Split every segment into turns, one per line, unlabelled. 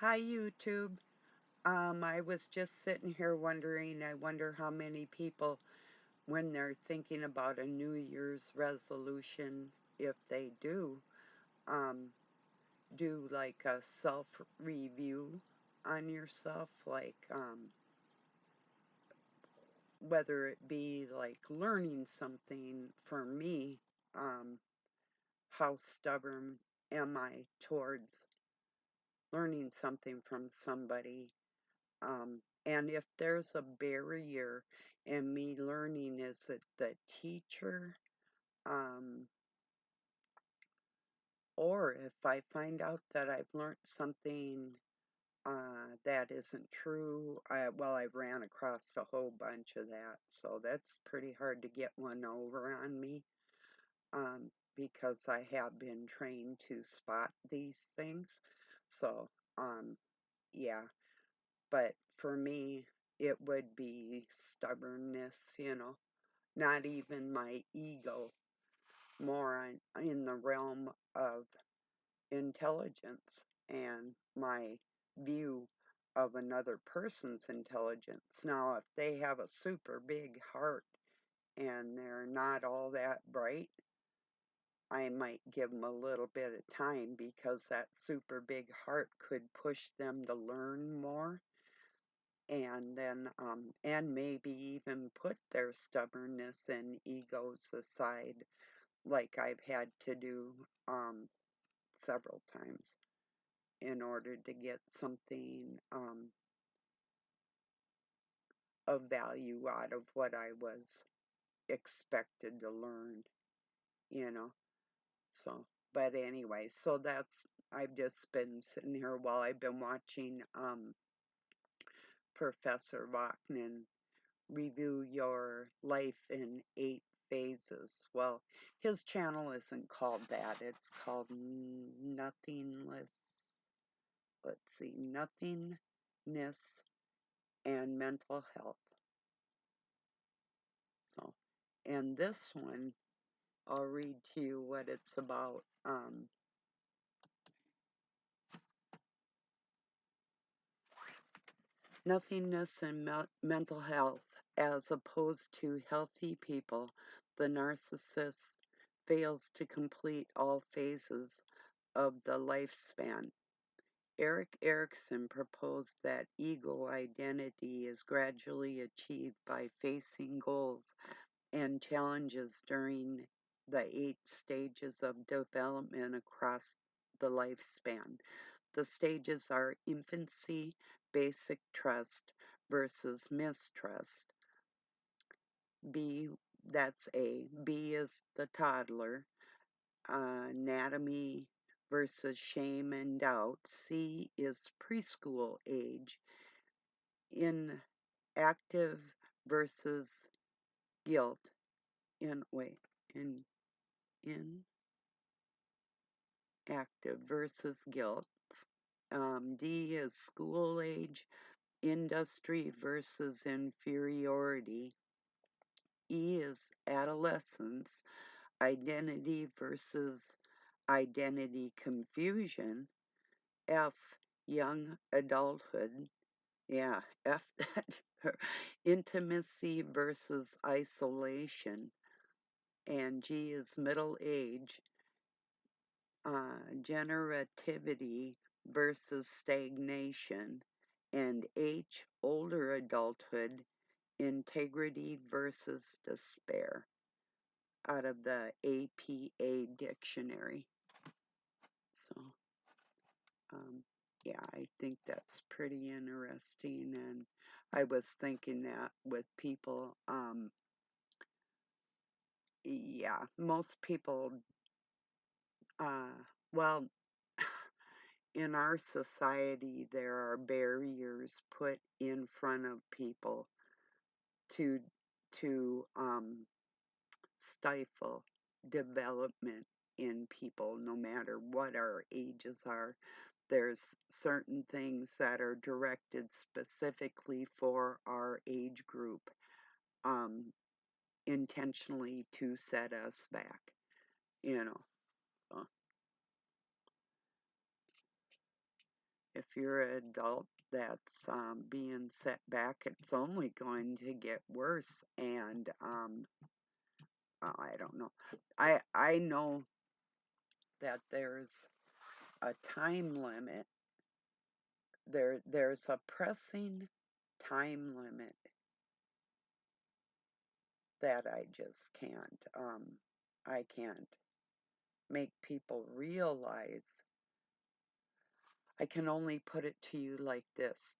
Hi, YouTube. I was just sitting here wondering, I wonder how many people, when they're thinking about a New Year's resolution, if they um, do like a self-review on yourself, like whether it be like learning something. For me, um, how stubborn am I towards learning something from somebody? And if there's a barrier in me learning, is it the teacher? Um, or if I find out that I've learned something that isn't true, well, I ran across a whole bunch of that, so that's pretty hard to get one over on me, because I have been trained to spot these things. So, yeah. But for me, it would be stubbornness, not even my ego, more in the realm of intelligence and my view of another person's intelligence. Now, if they have a super big heart and they're not all that bright, I might give them a little bit of time because that super big heart could push them to learn more and then and maybe even put their stubbornness and egos aside like I've had to do several times in order to get something of value out of what I was expected to learn. So, but anyway, so I've just been sitting here while I've been watching Professor Wachman review your life in 8 phases. Well, his channel isn't called that. It's called Nothingness. Let's see, Nothingness and Mental Health. So, and this one, I'll read to you what it's about. Nothingness and mental health, as opposed to healthy people, the narcissist fails to complete all phases of the lifespan. Erik Erikson proposed that ego identity is gradually achieved by facing goals and challenges during the 8 stages of development across the lifespan. The stages are infancy, basic trust versus mistrust. B, that's A. B is the toddler. Anatomy versus shame and doubt. C is preschool age. Inactive versus guilt. In inactive versus guilt. D is school age. Industry versus inferiority. E is adolescence. Identity versus identity confusion. F, young adulthood. Yeah, F that. Intimacy versus isolation. And G is middle age. Generativity versus stagnation. And H, older adulthood. Integrity versus despair. Out of the APA dictionary. So, yeah, I think that's pretty interesting. And I was thinking that with people, yeah, most people, uh, well, in our society, there are barriers put in front of people to stifle development in people, no matter what our ages are. There's certain things that are directed specifically for our age group, um, intentionally to set us back, you know. So, if you're an adult that's being set back, it's only going to get worse. And I don't know. I know that there's a time limit. There's a pressing time limit that I just can't. I can't make people realize. I can only put it to you like this.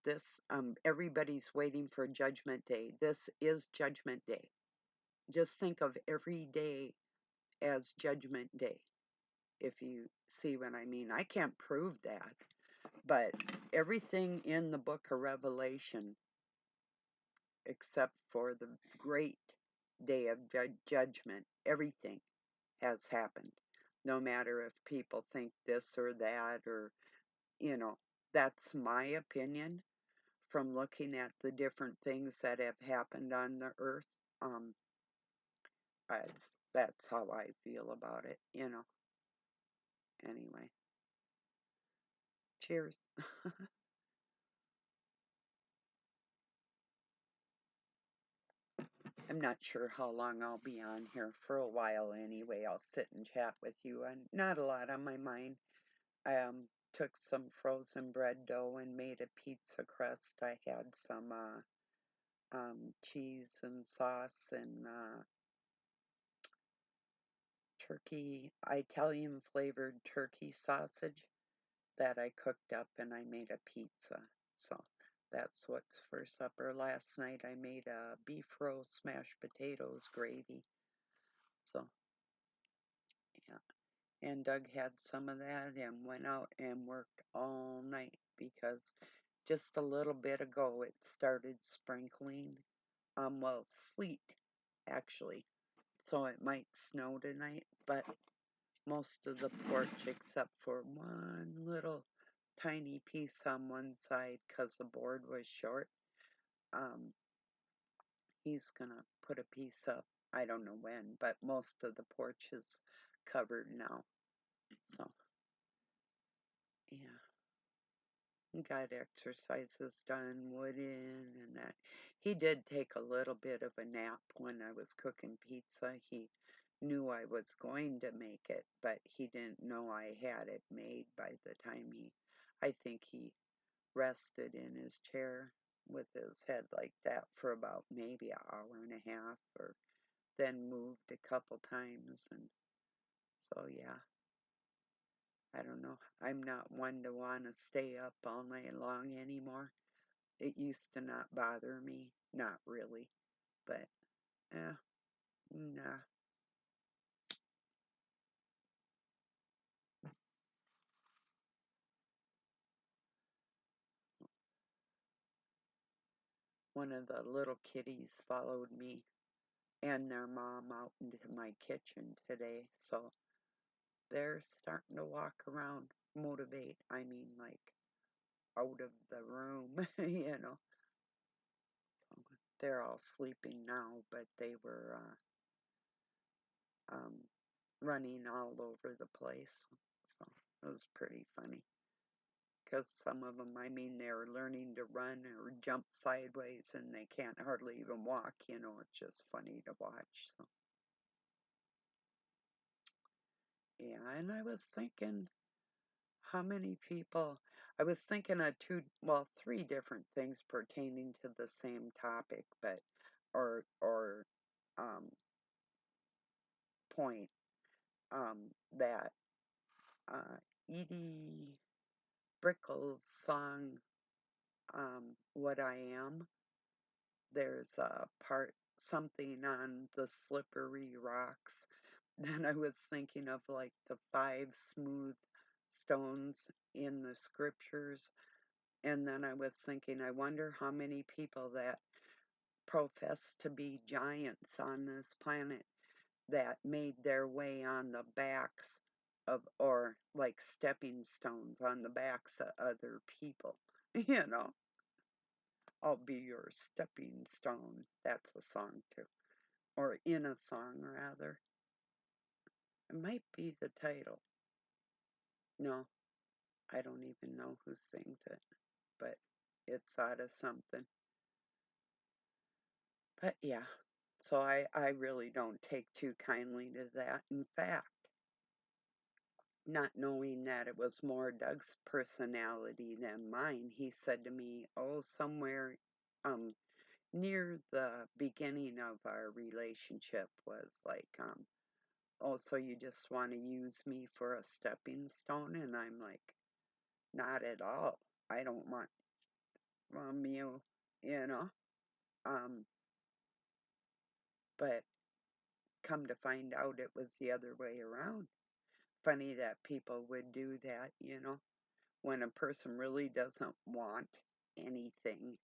Everybody's waiting for Judgment Day. This is Judgment Day. Just think of every day as Judgment Day, if you see what I mean. I can't prove that, but everything in the book of Revelation, except for the great day of judgment, everything has happened. No matter if people think this or that, or, you know, that's my opinion from looking at the different things that have happened on the earth. Um, that's how I feel about it. Anyway, cheers. I'm not sure how long I'll be on here. For a while anyway. I'll sit and chat with you, and not a lot on my mind. I took some frozen bread dough and made a pizza crust. I had some cheese and sauce and turkey, Italian flavored turkey sausage that I cooked up, and I made a pizza. So that's what's for supper. Last night I made a beef roast, mashed potatoes, gravy. So yeah. And Doug had some of that and went out and worked all night because just a little bit ago it started sprinkling. Well, sleet actually. So it might snow tonight, but most of the porch, except for one little tiny piece on one side because the board was short, um, he's gonna put a piece up. I don't know when, but most of the porch is covered now. So, yeah. Got exercises done, wood in, and that. He did take a little bit of a nap when I was cooking pizza. He knew I was going to make it, but he didn't know I had it made by the time I think he rested in his chair with his head like that for about maybe an hour and a half, or then moved a couple times. And so, yeah, I don't know. I'm not one to want to stay up all night long anymore. It used to not bother me, not really, but yeah, nah. One of the little kitties followed me and their mom out into my kitchen today, so they're starting to walk around, motivate. I mean, like out of the room, you know. So they're all sleeping now, but they were um, running all over the place, so it was pretty funny. Because some of them, I mean, they're learning to run or jump sideways and they can't hardly even walk, it's just funny to watch. So, yeah, and I was thinking how many people, I was thinking of three different things pertaining to the same topic, but, or, um, point, that, uh, Edie Brickell's song, What I Am. There's a part, something on the slippery rocks, that I was thinking of, like the five smooth stones in the scriptures. And then I was thinking, I wonder how many people that profess to be giants on this planet that made their way on the backs of, or like stepping stones on the backs of other people. You know, I'll be your stepping stone. That's a song too. Or in a song, rather. It might be the title. No, I don't even know who sings it, but it's out of something. But yeah, so I really don't take too kindly to that. In fact, not knowing that it was more Doug's personality than mine, he said to me, "Oh, somewhere um near the beginning of our relationship was like, oh, so you just want to use me for a stepping stone?" And I'm like, not at all. I don't want from you, you know. Um, but come to find out it was the other way around. Funny that people would do that, when a person really doesn't want anything.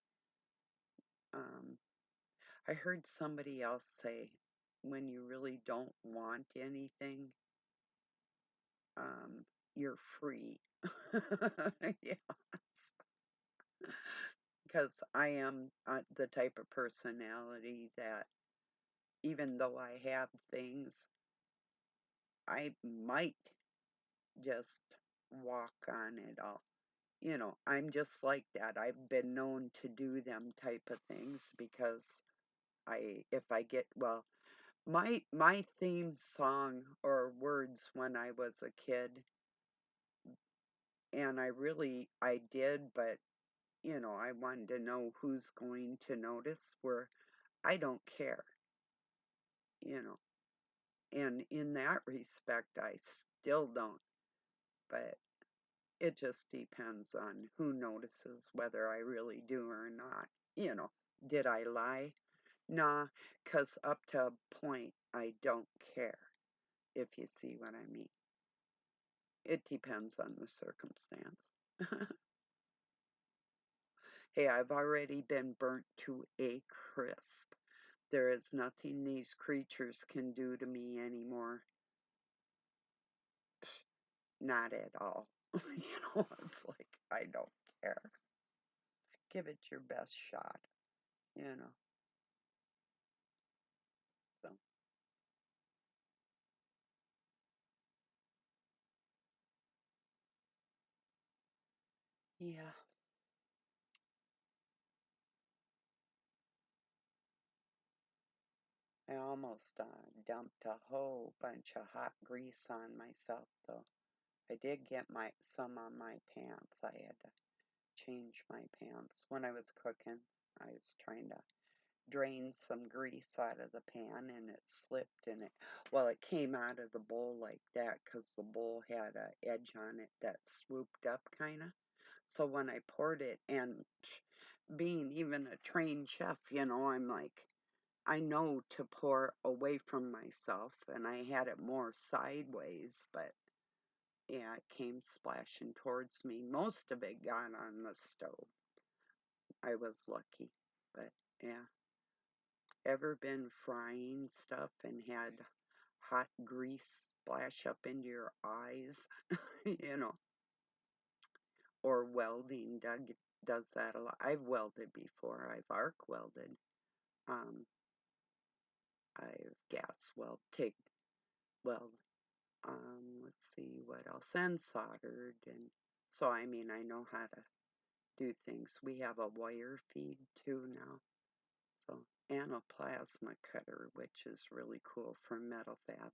Um, I heard somebody else say, when you really don't want anything, um, you're free. Yeah, because I am the type of personality that even though I have things, I might just walk on it all. I'm just like that. I've been known to do them type of things because if I get, well, my theme song or words when I was a kid, and I did, but I wanted to know who's going to notice, where I don't care, you know. And in that respect, I still don't, but it just depends on who notices whether I really do or not. You know, did I lie? Nah, 'cause up to a point, I don't care, if you see what I mean. It depends on the circumstance. Hey, I've already been burnt to a crisp. There is nothing these creatures can do to me anymore. Not at all. It's like, I don't care. Give it your best shot, you know. So, yeah. I almost dumped a whole bunch of hot grease on myself, though. I did get some on my pants. I had to change my pants when I was cooking. I was trying to drain some grease out of the pan, and it slipped, and it came out of the bowl like that because the bowl had a edge on it that swooped up kind of. So when I poured it, and being even a trained chef, I'm like, I know to pour away from myself, and I had it more sideways, but yeah, it came splashing towards me. Most of it got on the stove. I was lucky, but yeah. Ever been frying stuff and had hot grease splash up into your eyes? you know, or welding. Doug does that a lot. I've welded before. I've arc welded. Um, I've gas weld. Let's see what else, and soldered, and so I mean I know how to do things. We have a wire feed too now, so, and a plasma cutter, which is really cool for metal fab.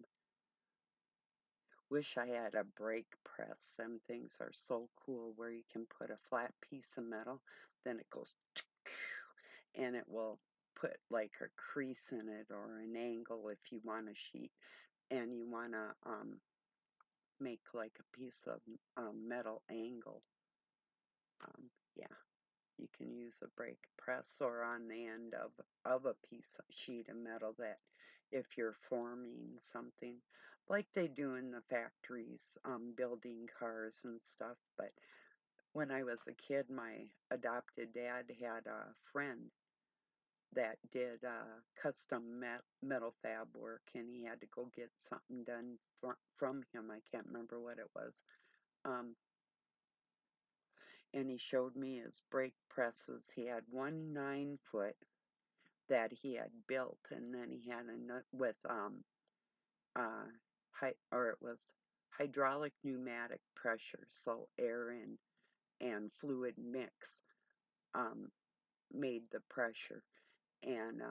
Wish I had a brake press. Them things are so cool where you can put a flat piece of metal, then it goes and it will put like a crease in it or an angle if you want a sheet and you want to make like a piece of metal angle. Yeah, you can use a brake press or on the end of a piece of sheet of metal that if you're forming something like they do in the factories, building cars and stuff. But when I was a kid, my adopted dad had a friend that did custom metal fab work, and he had to go get something done from him. I can't remember what it was. Um, and he showed me his brake presses. He had one 9 foot that he had built, and then he had a nut with uh, or it was hydraulic pneumatic pressure, so air and fluid mix um, made the pressure. And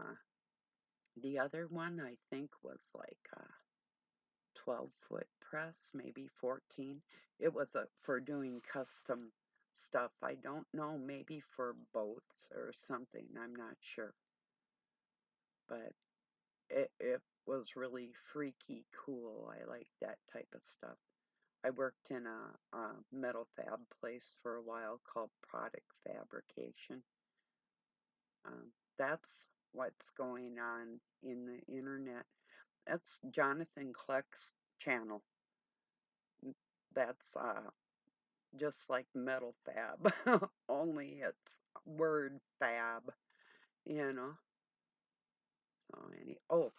the other one I think was like 12-foot press, maybe 14. It was for doing custom stuff. I don't know, maybe for boats or something. I'm not sure. But it was really freaky cool. I like that type of stuff. I worked in a metal fab place for a while called Product Fabrication. That's what's going on in the internet. That's Jonathan Kleck's channel. That's just like metal fab, only it's word fab, you know. So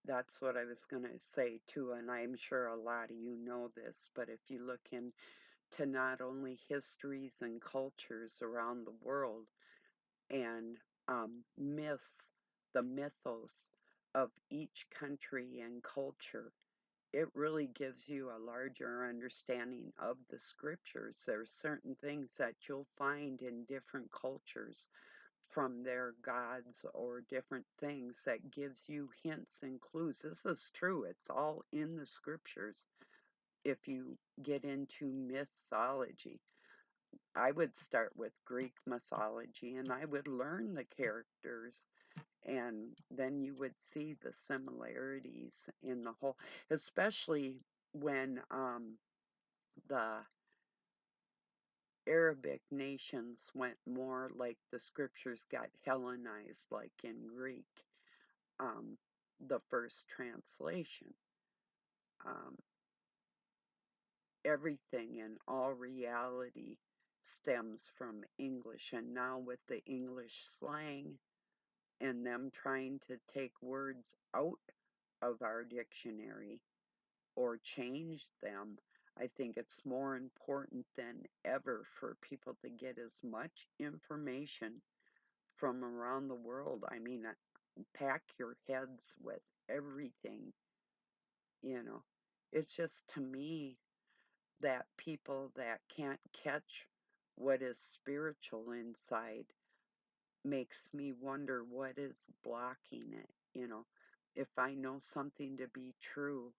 that's what I was going to say too, and I'm sure a lot of you know this, but if you look into not only histories and cultures around the world and myths, the mythos of each country and culture, it really gives you a larger understanding of the scriptures. There are certain things that you'll find in different cultures from their gods or different things that gives you hints and clues. This is true. It's all in the scriptures. If you get into mythology, I would start with Greek mythology and I would learn the characters, and then you would see the similarities in the whole, especially when the Arabic nations went more like the scriptures got Hellenized, like in Greek, um, the first translation. Um, Everything and all reality stems from English, and now with the English slang and them trying to take words out of our dictionary or change them, I think it's more important than ever for people to get as much information from around the world. I mean, pack your heads with everything, you know. It's just to me that people that can't catch what is spiritual inside makes me wonder what is blocking it, you know. If I know something to be true,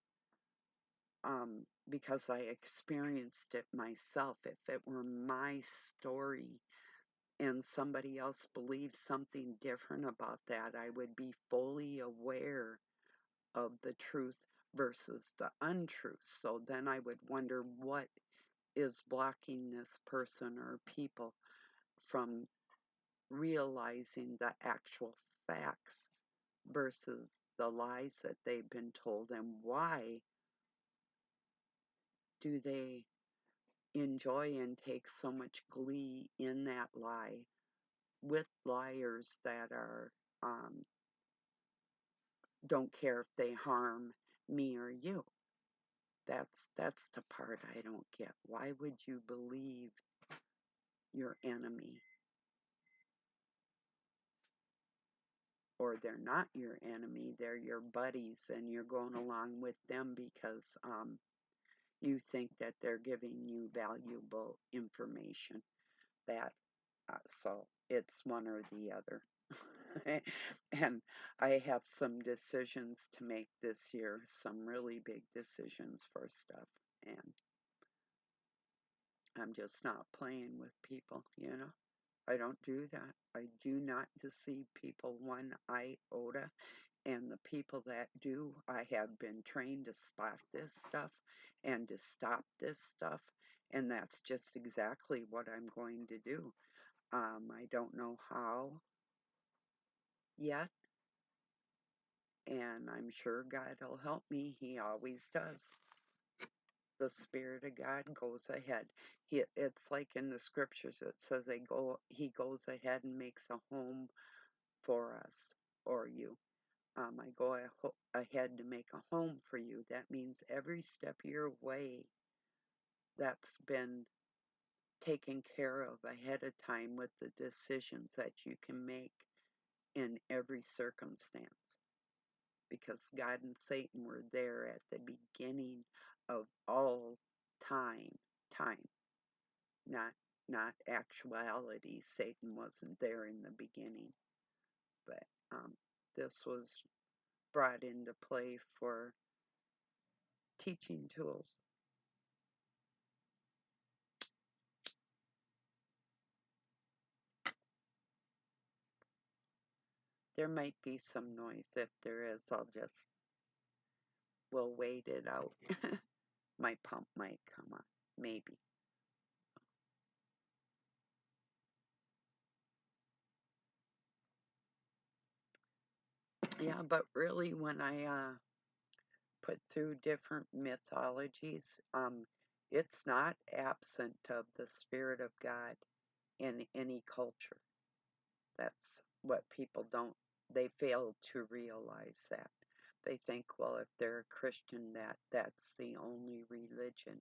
because I experienced it myself, if it were my story and somebody else believed something different about that, I would be fully aware of the truth versus the untruth. So then I would wonder what is blocking this person or people from realizing the actual facts versus the lies that they've been told, and why do they enjoy and take so much glee in that lie with liars that are don't care if they harm me or you. That's the part I don't get. Why would you believe your enemy? Or they're not your enemy, they're your buddies, and you're going along with them because you think that they're giving you valuable information. That So it's one or the other. And I have some decisions to make this year, some really big decisions for stuff, and I'm just not playing with people, you know. I don't do that. I do not deceive people one iota, and the people that do, I have been trained to spot this stuff and to stop this stuff, and that's just exactly what I'm going to do. I don't know how yet, and I'm sure God will help me. He always does. The Spirit of God goes ahead. It's like in the scriptures, it says He goes ahead and makes a home for us or you. I go ahead to make a home for you. That means every step of your way that's been taken care of ahead of time with the decisions that you can make in every circumstance. Because God and Satan were there at the beginning of all time, time, not not actuality. Satan wasn't there in the beginning, but this was brought into play for teaching tools. There might be some noise. If there is, we'll wait it out. My pump might come on, maybe. Yeah, but really, when I put through different mythologies, it's not absent of the Spirit of God in any culture. That's what people don't, they fail to realize that. They think, well, if they're a Christian, that's the only religion.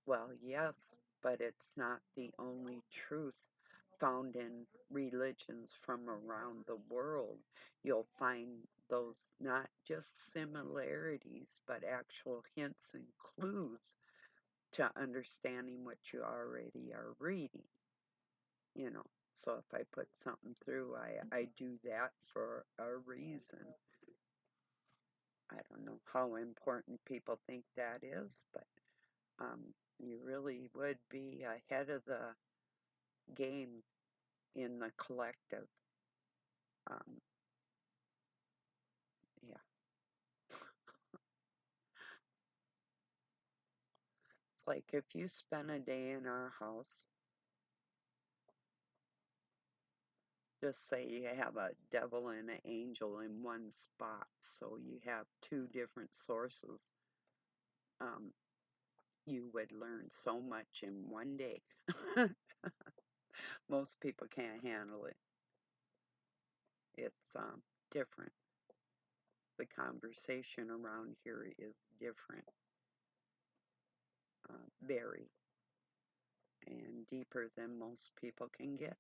Well, yes, but it's not the only truth found in religions from around the world. You'll find those not just similarities, but actual hints and clues to understanding what you already are reading, you know. So if I put something through, I do that for a reason. I don't know how important people think that is, but um, you really would be ahead of the game in the collective. Um, yeah. It's like if you spend a day in our house, just say you have a devil and an angel in one spot, so you have two different sources. Um, you would learn so much in one day. Most people can't handle it. It's different. The conversation around here is different, very, and deeper than most people can get.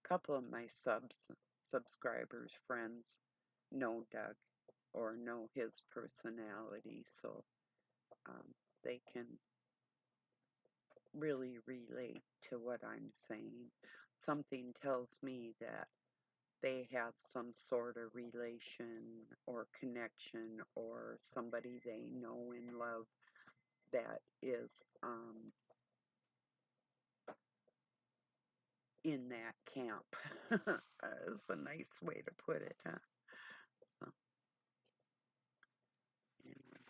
A couple of my subscribers, friends, know Doug or know his personality, so um, they can really relate to what I'm saying. Something tells me that they have some sort of relation or connection or somebody they know and love that is in that camp. Is a nice way to put it, huh? So, anyway.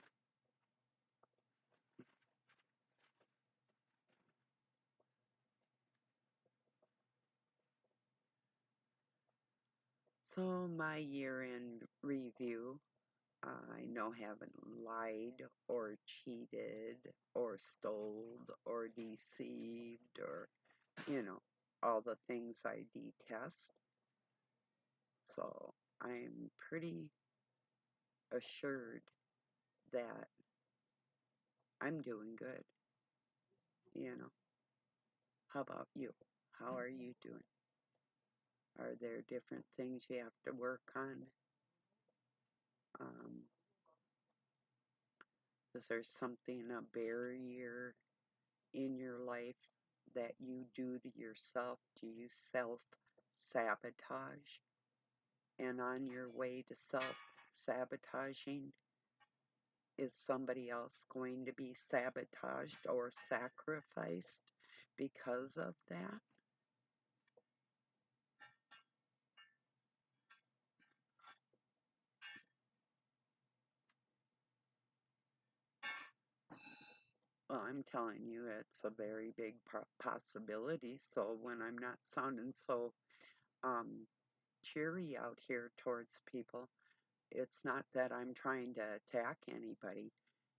So my year-end review, I know haven't lied or cheated or stole or deceived or, you know, all the things I detest. So I'm pretty assured that I'm doing good, you know. How about you? How are you doing? Are there different things you have to work on? Um, is there something, a barrier in your life that you do to yourself? Do you self sabotage? And on your way to self sabotaging, is somebody else going to be sabotaged or sacrificed because of that? Well, I'm telling you, it's a very big possibility. So when I'm not sounding so um, cheery out here towards people, it's not that I'm trying to attack anybody.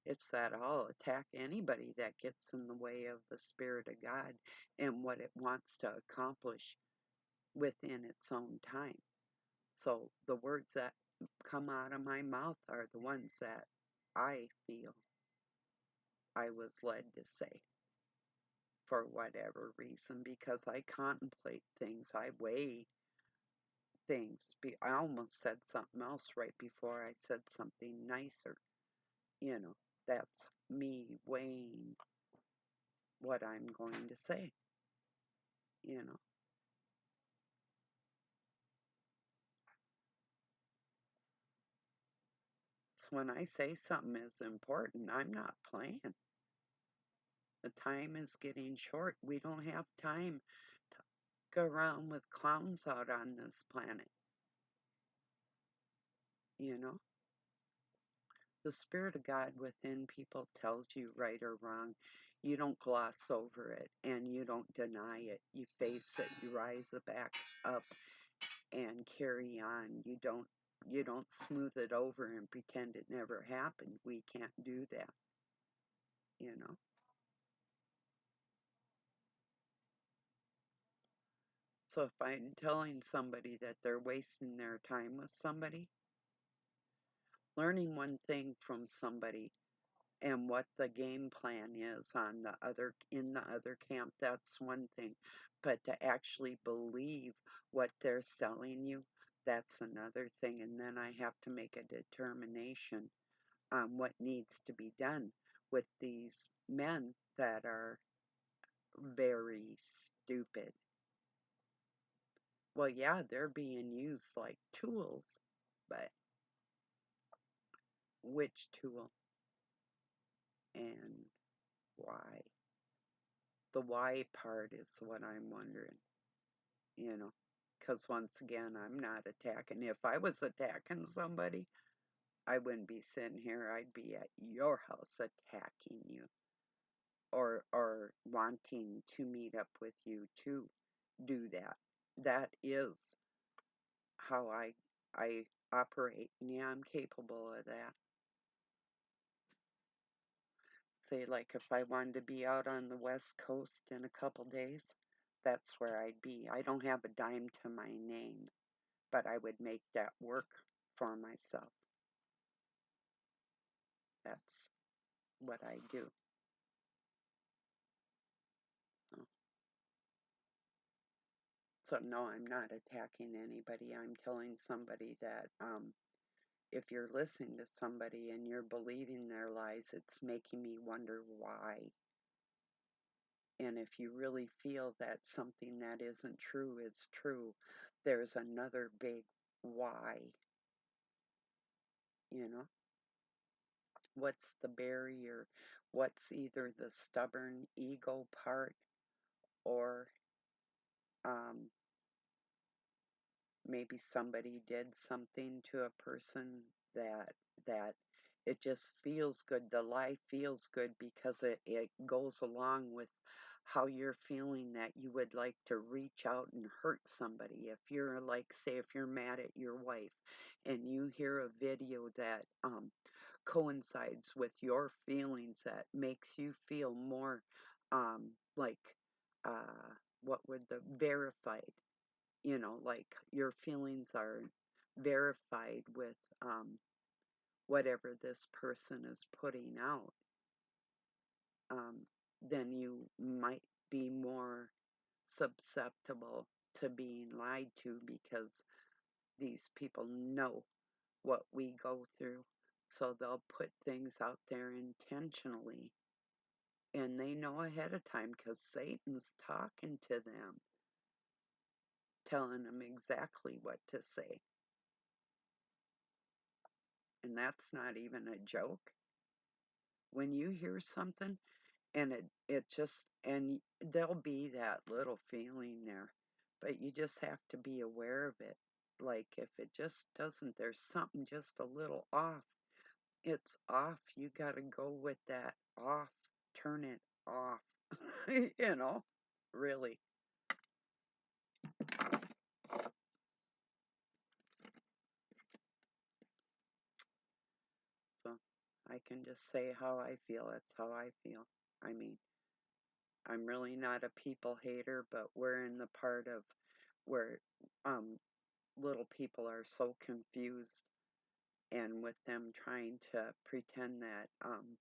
It's that I'll attack anybody that gets in the way of the Spirit of God and what it wants to accomplish within its own time. So the words that come out of my mouth are the ones that I feel I was led to say for whatever reason because I contemplate things. I weigh things. I almost said something else right before I said something nicer. You know, that's me weighing what I'm going to say, you know. So when I say something is important, I'm not playing. The time is getting short. We don't have time to go around with clowns out on this planet, you know. The Spirit of God within people tells you right or wrong. You don't gloss over it and you don't deny it. You face it, you rise back up and carry on. You don't smooth it over and pretend it never happened. We can't do that, you know. So if I'm telling somebody that they're wasting their time with somebody, learning one thing from somebody and what the game plan is on the other in the other camp, that's one thing. But to actually believe what they're selling you, that's another thing. And then I have to make a determination on what needs to be done with these men that are very stupid. Well, yeah, they're being used like tools, but which tool and why? The why part is what I'm wondering, you know, because once again, I'm not attacking. If I was attacking somebody, I wouldn't be sitting here. I'd be at your house attacking you or wanting to meet up with you to do that. That is how I operate. And yeah, I'm capable of that. Say, like, if I wanted to be out on the West Coast in a couple days, that's where I'd be. I don't have a dime to my name, but I would make that work for myself. That's what I do. So, so no, I'm not attacking anybody. I'm telling somebody that if you're listening to somebody and you're believing their lies, it's making me wonder why. And if you really feel that something that isn't true is true, there's another big why, you know? What's the barrier? What's either the stubborn ego part or um, maybe somebody did something to a person that that it just feels good. The lie feels good because it goes along with how you're feeling that you would like to reach out and hurt somebody. If you're like, say, if you're mad at your wife and you hear a video that coincides with your feelings that makes you feel more like what would the verified, like your feelings are verified with whatever this person is putting out, um, then you might be more susceptible to being lied to because these people know what we go through. So they'll put things out there intentionally and they know ahead of time because Satan's talking to them, telling them exactly what to say. And that's not even a joke. When you hear something and it just, and there'll be that little feeling there, but you just have to be aware of it. Like if it just doesn't, there's something just a little off, it's off. You got to go with that off, turn it off, you know, really. So I can just say how I feel. It's how I feel. I mean, I'm really not a people hater, but we're in the part of where um, little people are so confused and with them trying to pretend that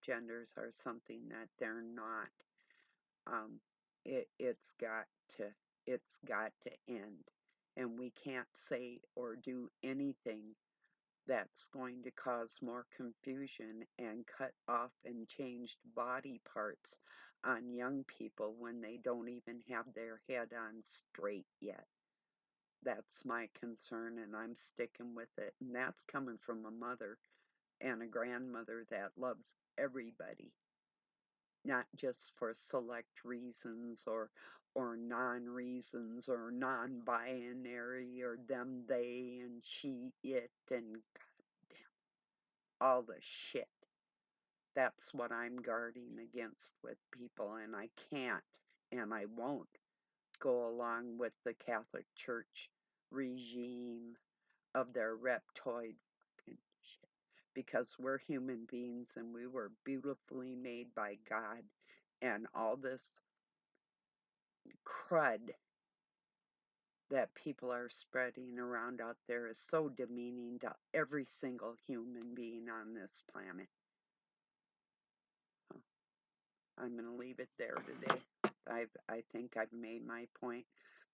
genders are something that they're not. Um, it, it's got to it's got to end. and we can't say or do anything that's going to cause more confusion and cut off and changed body parts on young people when they don't even have their head on straight yet. That's my concern, and I'm sticking with it. And that's coming from a mother and a grandmother that loves everybody, not just for select reasons or non-reasons or non-binary or them, they, and she, it, and goddamn all the shit. That's what I'm guarding against with people, and I can't and I won't go along with the Catholic Church regime of their reptoid fucking shit. Because we're human beings and we were beautifully made by God, and all this crud that people are spreading around out there is so demeaning to every single human being on this planet. So I'm going to leave it there today. I think I've made my point.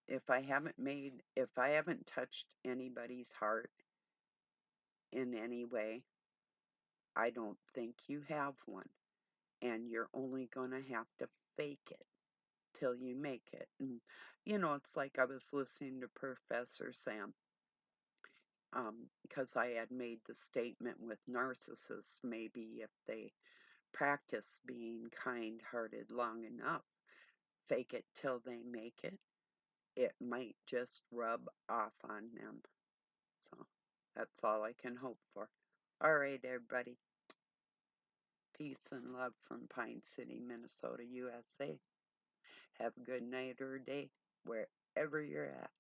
If I haven't touched anybody's heart in any way, I don't think you have one. And you're only going to have to fake it till you make it. And, it's like I was listening to Professor Sam, because I had made the statement with narcissists, maybe if they practice being kind-hearted long enough, fake it till they make it might just rub off on them. So that's all I can hope for. All right, everybody. Peace and love from Pine City, Minnesota, USA. Have a good night or day wherever you're at.